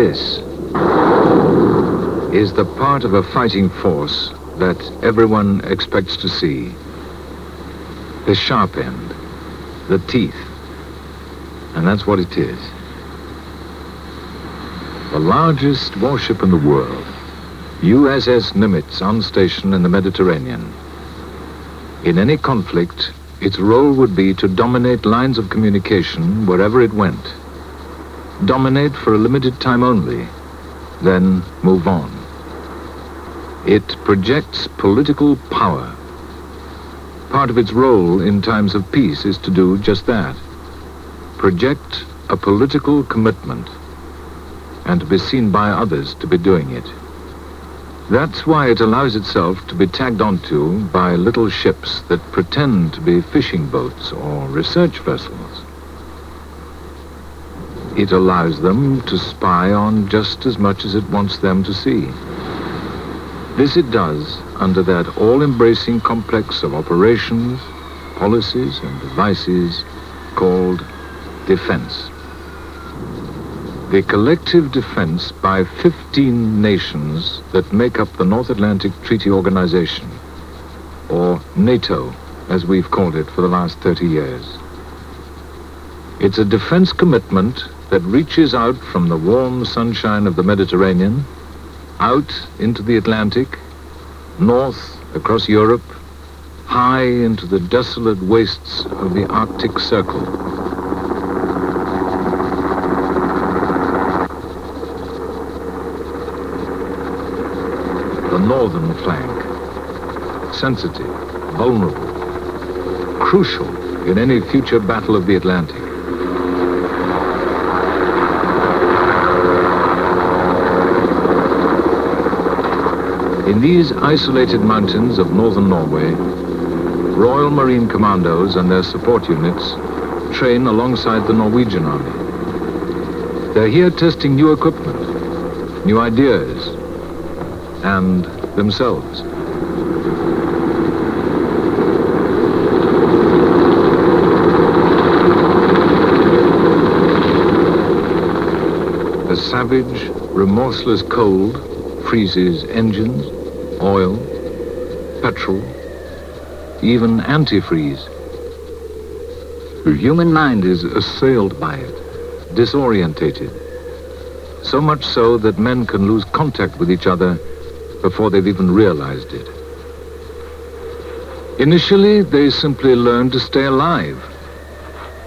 This is the part of a fighting force that everyone expects to see. The sharp end, the teeth, and that's what it is. The largest warship in the world, USS Nimitz, on station in the Mediterranean. In any conflict, its role would be to dominate lines of communication wherever it went. Dominate for a limited time only, then move on. It projects political power. Part of its role in times of peace is to do just that. Project a political commitment, and to be seen by others to be doing it. That's why it allows itself to be tagged onto by little ships that pretend to be fishing boats or research vessels. It allows them to spy on just as much as it wants them to see. This it does under that all-embracing complex of operations, policies, and devices called defense. The collective defense by 15 nations that make up the North Atlantic Treaty Organization, or NATO, as we've called it for the last 30 years. It's a defense commitment that reaches out from the warm sunshine of the Mediterranean, out into the Atlantic, north across Europe, high into the desolate wastes of the Arctic Circle. The northern flank, sensitive, vulnerable, crucial in any future battle of the Atlantic. In these isolated mountains of northern Norway, Royal Marine Commandos and their support units train alongside the Norwegian Army. They're here testing new equipment, new ideas, and themselves. The savage, remorseless cold freezes engines, oil, petrol, even antifreeze. The human mind is assailed by it, disorientated. So much so that men can lose contact with each other before they've even realized it. Initially, they simply learn to stay alive,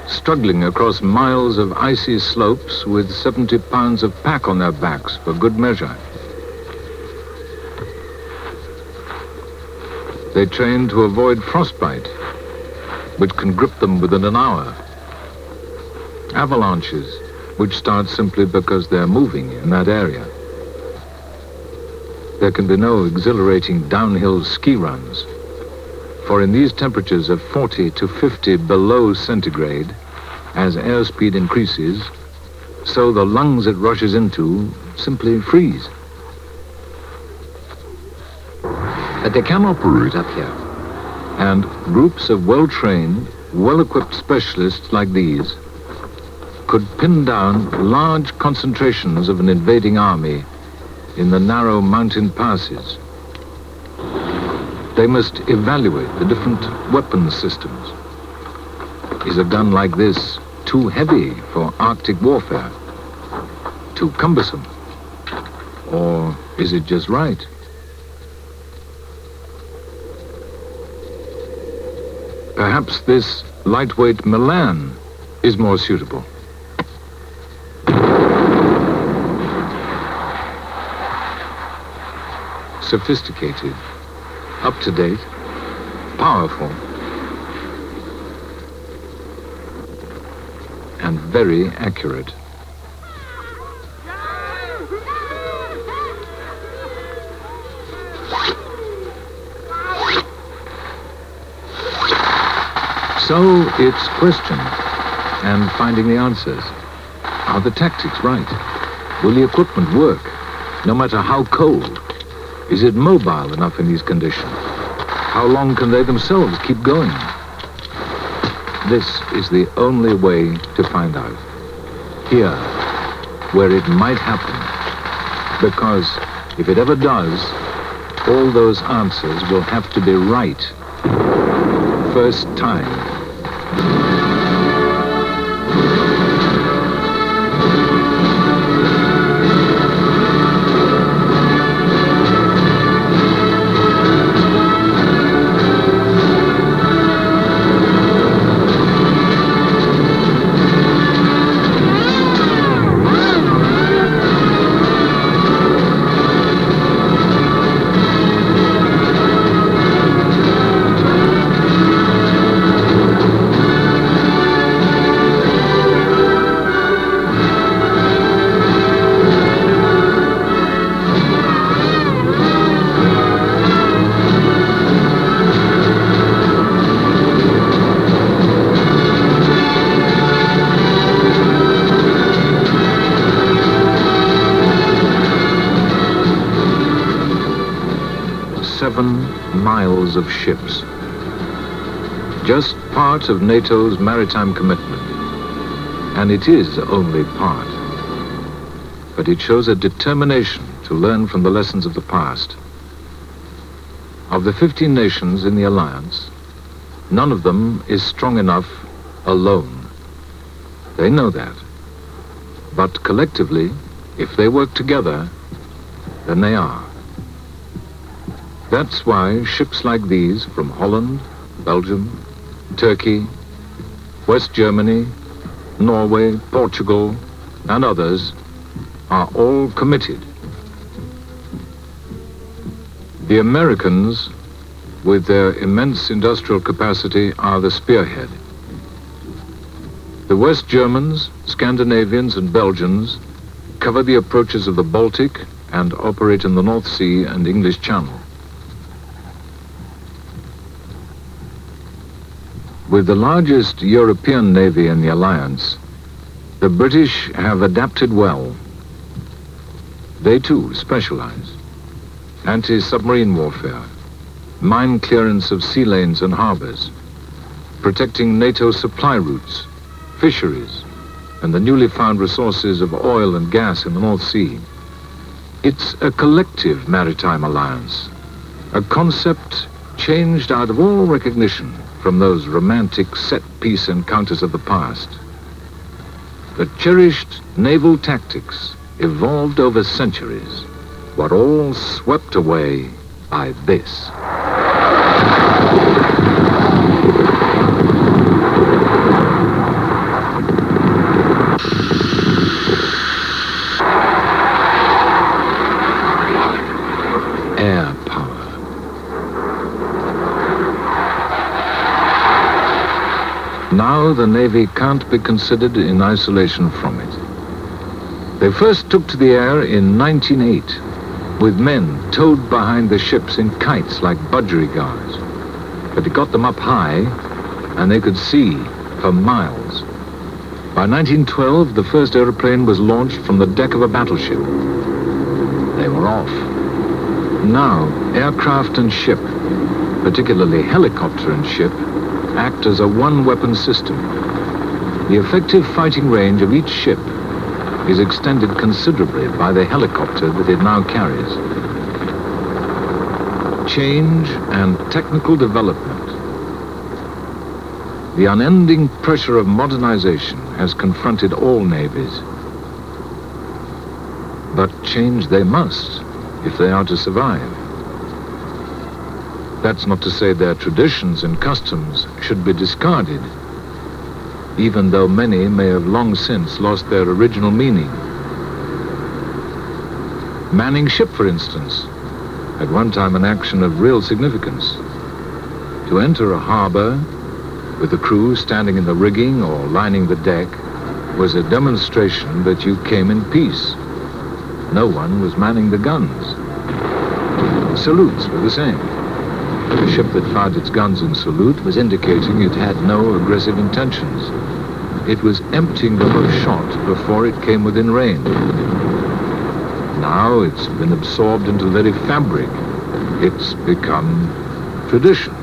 struggling across miles of icy slopes with 70 pounds of pack on their backs for good measure. They train to avoid frostbite, which can grip them within an hour. Avalanches, which start simply because they're moving in that area. There can be no exhilarating downhill ski runs, for in these temperatures of 40 to 50 below centigrade, as airspeed increases, so the lungs it rushes into simply freeze. But they can operate up here. And groups of well-trained, well-equipped specialists like these could pin down large concentrations of an invading army in the narrow mountain passes. They must evaluate the different weapons systems. Is a gun like this too heavy for Arctic warfare? Too cumbersome? Or is it just right? Perhaps this lightweight Milan is more suitable. Sophisticated, up-to-date, powerful, and very accurate. So it's questions and finding the answers. Are the tactics right? Will the equipment work, no matter how cold? Is it mobile enough in these conditions? How long can they themselves keep going? This is the only way to find out. Here, where it might happen. Because if it ever does, all those answers will have to be right. First time. Miles of ships. Just part of NATO's maritime commitment. And it is only part. But it shows a determination to learn from the lessons of the past. Of the 15 nations in the alliance, none of them is strong enough alone. They know that. But collectively, if they work together, then they are. That's why ships like these from Holland, Belgium, Turkey, West Germany, Norway, Portugal, and others are all committed. The Americans, with their immense industrial capacity, are the spearhead. The West Germans, Scandinavians, and Belgians cover the approaches of the Baltic and operate in the North Sea and English Channel. With the largest European navy in the alliance, the British have adapted well. They too specialize. Anti-submarine warfare, mine clearance of sea lanes and harbors, protecting NATO supply routes, fisheries, and the newly found resources of oil and gas in the North Sea. It's a collective maritime alliance, a concept changed out of all recognition from those romantic set-piece encounters of the past. The cherished naval tactics evolved over centuries, were all swept away by this. Air power. Now the Navy can't be considered in isolation from it. They first took to the air in 1908, with men towed behind the ships in kites like budgerigars. But it got them up high, and they could see for miles. By 1912, the first aeroplane was launched from the deck of a battleship. They were off. Now, aircraft and ship, particularly helicopter and ship, act as a one-weapon system. The effective fighting range of each ship is extended considerably by the helicopter that it now carries. Change and technical development. The unending pressure of modernization has confronted all navies. But change they must if they are to survive. That's not to say their traditions and customs should be discarded, even though many may have long since lost their original meaning. Manning ship, for instance, at one time an action of real significance. To enter a harbor with the crew standing in the rigging or lining the deck was a demonstration that you came in peace. No one was manning the guns. Salutes were the same. The ship that fired its guns in salute was indicating it had no aggressive intentions. It was emptying them of shot before it came within range. Now it's been absorbed into the very fabric. It's become tradition.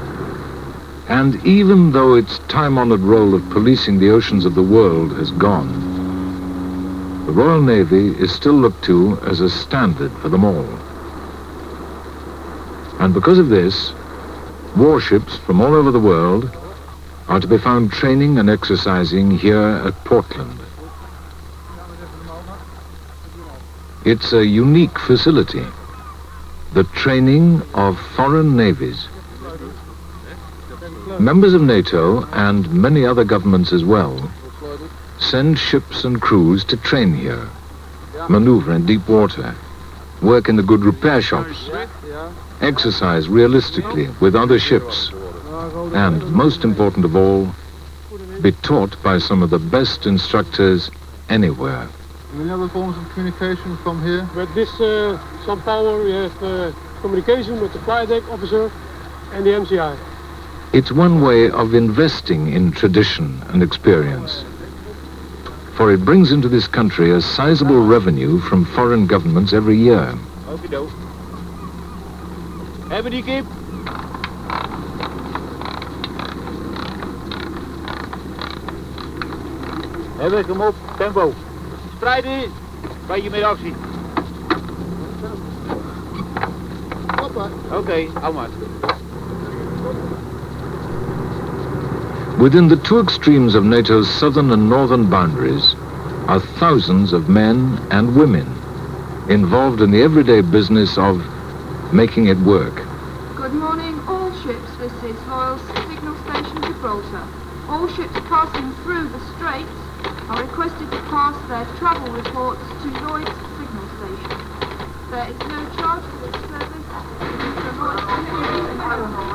And even though its time-honored role of policing the oceans of the world has gone, the Royal Navy is still looked to as a standard for them all. And because of this, warships from all over the world are to be found training and exercising here at Portland. It's a unique facility, the training of foreign navies. Members of NATO and many other governments as well send ships and crews to train here, maneuver in deep water, work in the good repair shops, exercise realistically with other ships, and most important of all, be taught by some of the best instructors anywhere. Will you have forms of communication from here? With this some power, we have communication with the flight deck officer and the MCI. It's one way of investing in tradition and experience, for it brings into this country a sizable revenue from foreign governments every year. Okie doke. Hebben die kip? Hebben, kom op, tempo. Spreiden, beetje meer actie. Oké, hou maar. Within the two extremes of NATO's southern and northern boundaries are thousands of men and women involved in the everyday business of making it work. Good morning, all ships. This is Royal Signal Station Gibraltar. All ships passing through the Straits are requested to pass their travel reports to Lloyd's Signal Station. There is no charge for this service.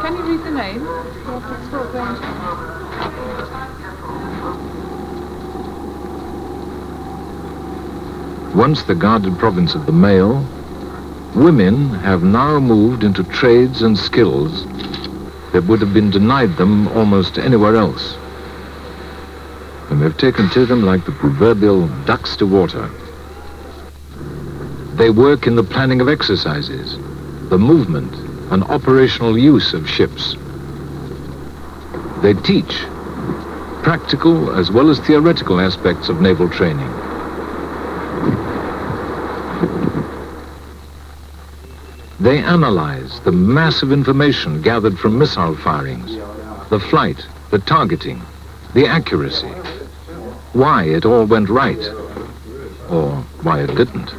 Can you read the name? Yes, it's Fort Range. Once the guarded province of the male, women have now moved into trades and skills that would have been denied them almost anywhere else. And they've taken to them like the proverbial ducks to water. They work in the planning of exercises, the movement and operational use of ships. They teach practical as well as theoretical aspects of naval training. They analyze the massive information gathered from missile firings, the flight, the targeting, the accuracy, why it all went right, or why it didn't.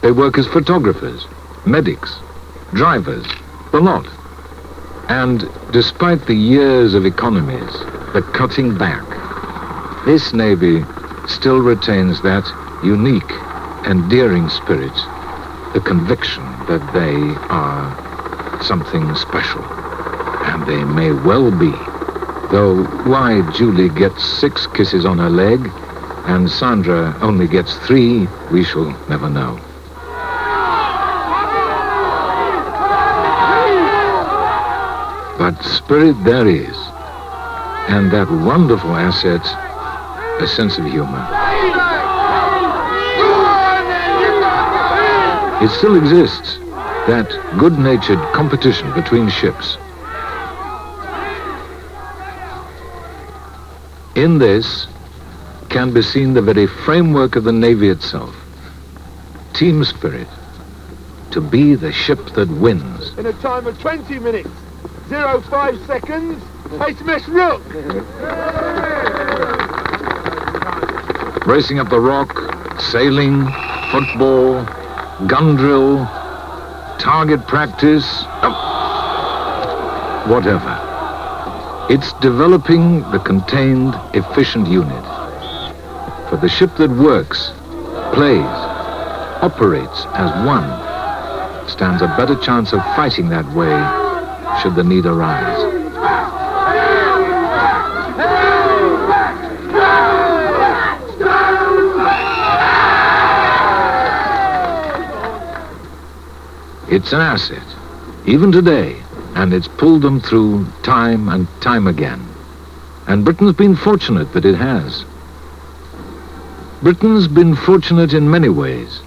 They work as photographers, medics, drivers, the lot. And despite the years of economies, the cutting back, this Navy still retains that unique, endearing spirit, the conviction that they are something special. And they may well be. Though why Julie gets 6 kisses on her leg and Sandra only gets 3, we shall never know. But spirit there is, and that wonderful asset, a sense of humor. It still exists, that good-natured competition between ships. In this can be seen the very framework of the Navy itself. Team spirit, to be the ship that wins. In a time of 20 minutes, 05 seconds, HMS Rook! Racing up the rock, sailing, football, gun drill, target practice, whatever. It's developing the contained, efficient unit. For the ship that works, plays, operates as one, stands a better chance of fighting that way should the need arise. It's an asset, even today, and it's pulled them through time and time again. And Britain's been fortunate that it has. Britain's been fortunate in many ways.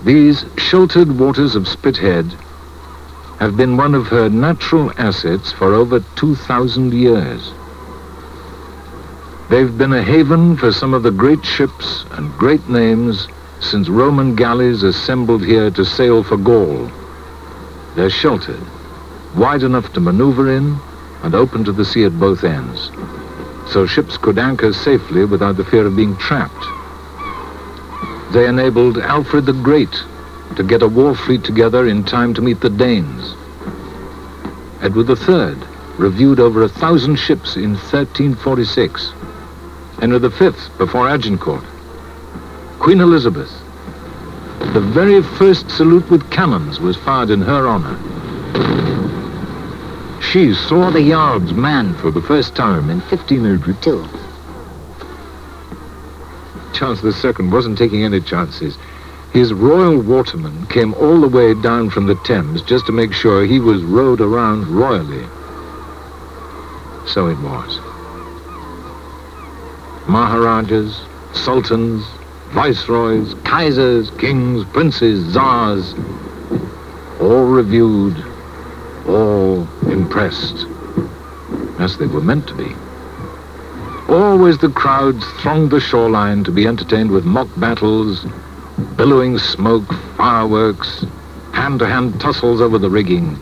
These sheltered waters of Spithead have been one of her natural assets for over 2,000 years. They've been a haven for some of the great ships and great names since Roman galleys assembled here to sail for Gaul. They're sheltered, wide enough to maneuver in and open to the sea at both ends, so ships could anchor safely without the fear of being trapped. They enabled Alfred the Great to get a war fleet together in time to meet the Danes. Edward III reviewed over 1,000 ships in 1346. Henry V before Agincourt. Queen Elizabeth. The very first salute with cannons was fired in her honor. She saw the yards manned for the first time in 1502. Charles II wasn't taking any chances. His royal watermen came all the way down from the Thames just to make sure he was rowed around royally. So it was. Maharajas, sultans, viceroys, kaisers, kings, princes, czars, all reviewed, all impressed, as they were meant to be. Always the crowds thronged the shoreline to be entertained with mock battles, billowing smoke, fireworks, hand-to-hand tussles over the rigging,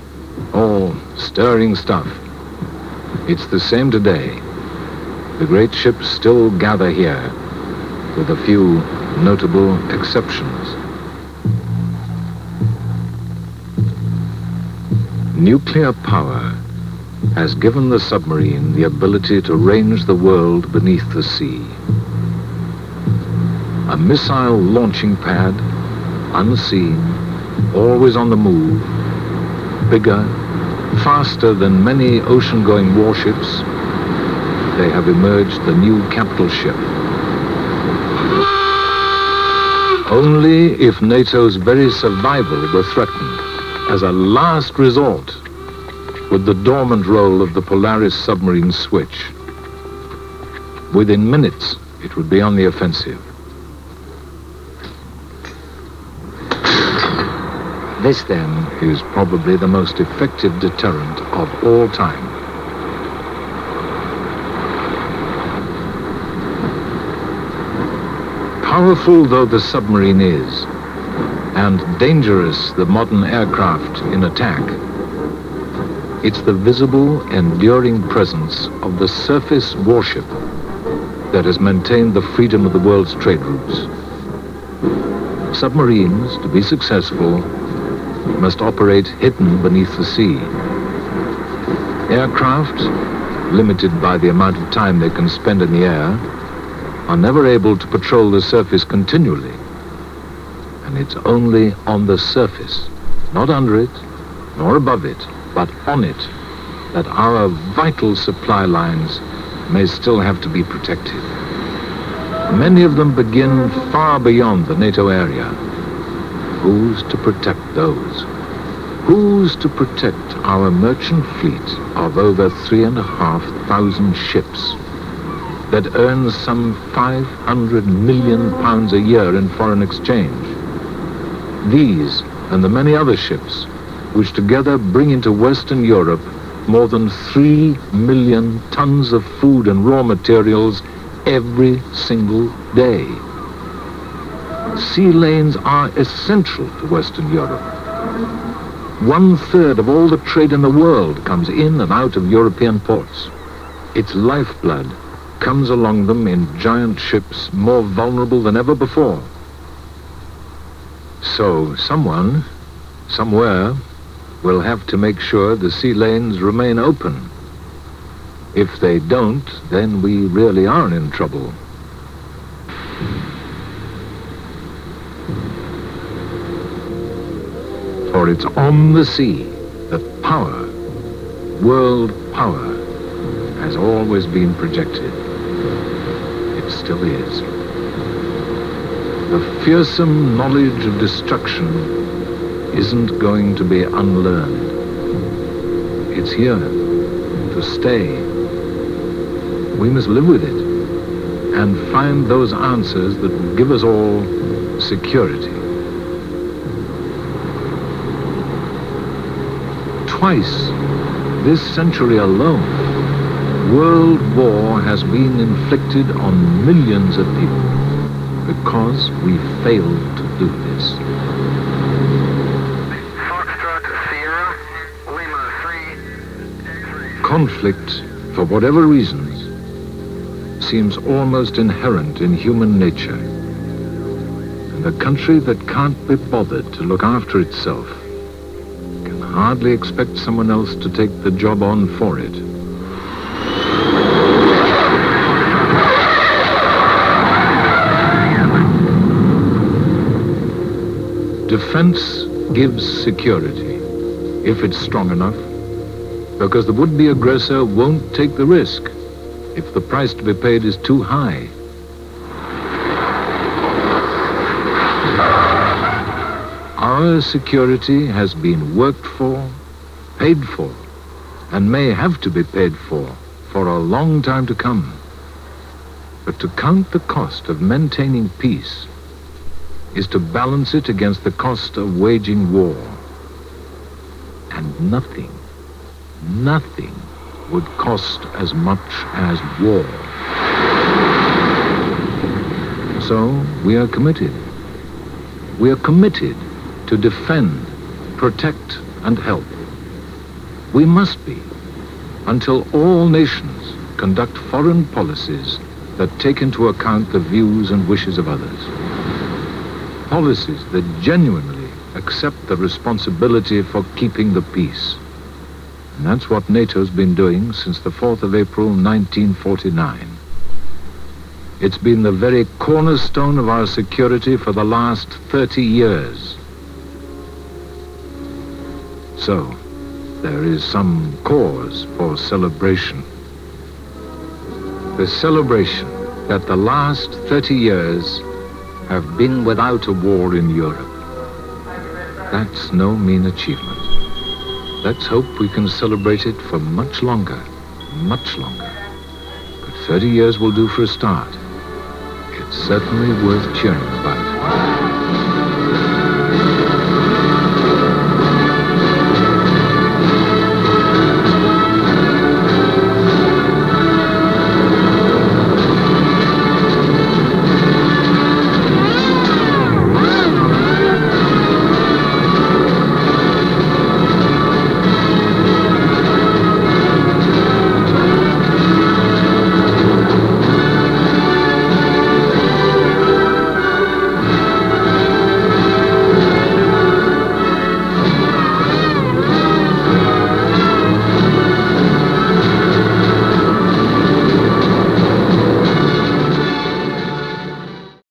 all stirring stuff. It's the same today. The great ships still gather here, with a few notable exceptions. Nuclear power has given the submarine the ability to range the world beneath the sea. A missile launching pad, unseen, always on the move, bigger, faster than many ocean-going warships, they have emerged the new capital ship. Only if NATO's very survival were threatened, as a last resort, would the dormant role of the Polaris submarine switch. Within minutes, it would be on the offensive. This, then, is probably the most effective deterrent of all time. Powerful though the submarine is, and dangerous the modern aircraft in attack, it's the visible, enduring presence of the surface warship that has maintained the freedom of the world's trade routes. Submarines, to be successful, must operate hidden beneath the sea. Aircraft, limited by the amount of time they can spend in the air, are never able to patrol the surface continually. And it's only on the surface, not under it, nor above it, but on it, that our vital supply lines may still have to be protected. Many of them begin far beyond the NATO area. Who's to protect those? Who's to protect our merchant fleet of over 3,500 ships that earns some £500 million a year in foreign exchange? These and the many other ships which together bring into Western Europe more than 3 million tons of food and raw materials every single day. Sea lanes are essential to Western Europe. 1/3 of all the trade in the world comes in and out of European ports. Its lifeblood comes along them in giant ships more vulnerable than ever before. So someone, somewhere, will have to make sure the sea lanes remain open. If they don't, then we really are in trouble. For it's on the sea that power, world power, has always been projected. It still is. The fearsome knowledge of destruction isn't going to be unlearned. It's here to stay. We must live with it and find those answers that will give us all security. Twice this century alone, World war has been inflicted on millions of people because we failed to do this. Foxtrot Sierra, Lima 3. Conflict, for whatever reasons, seems almost inherent in human nature. And a country that can't be bothered to look after itself can hardly expect someone else to take the job on for it. Defense gives security, if it's strong enough, because the would-be aggressor won't take the risk if the price to be paid is too high. Our security has been worked for, paid for, and may have to be paid for a long time to come. But to count the cost of maintaining peace is to balance it against the cost of waging war. And nothing would cost as much as war. So we are committed. We are committed to defend, protect, and help. We must be, until all nations conduct foreign policies that take into account the views and wishes of others. Policies that genuinely accept the responsibility for keeping the peace. And that's what NATO's been doing since the 4th of April, 1949. It's been the very cornerstone of our security for the last 30 years. So, there is some cause for celebration. The celebration that the last 30 years have been without a war in Europe. That's no mean achievement. Let's hope we can celebrate it for much longer. But 30 years will do for a start. It's certainly worth cheering about.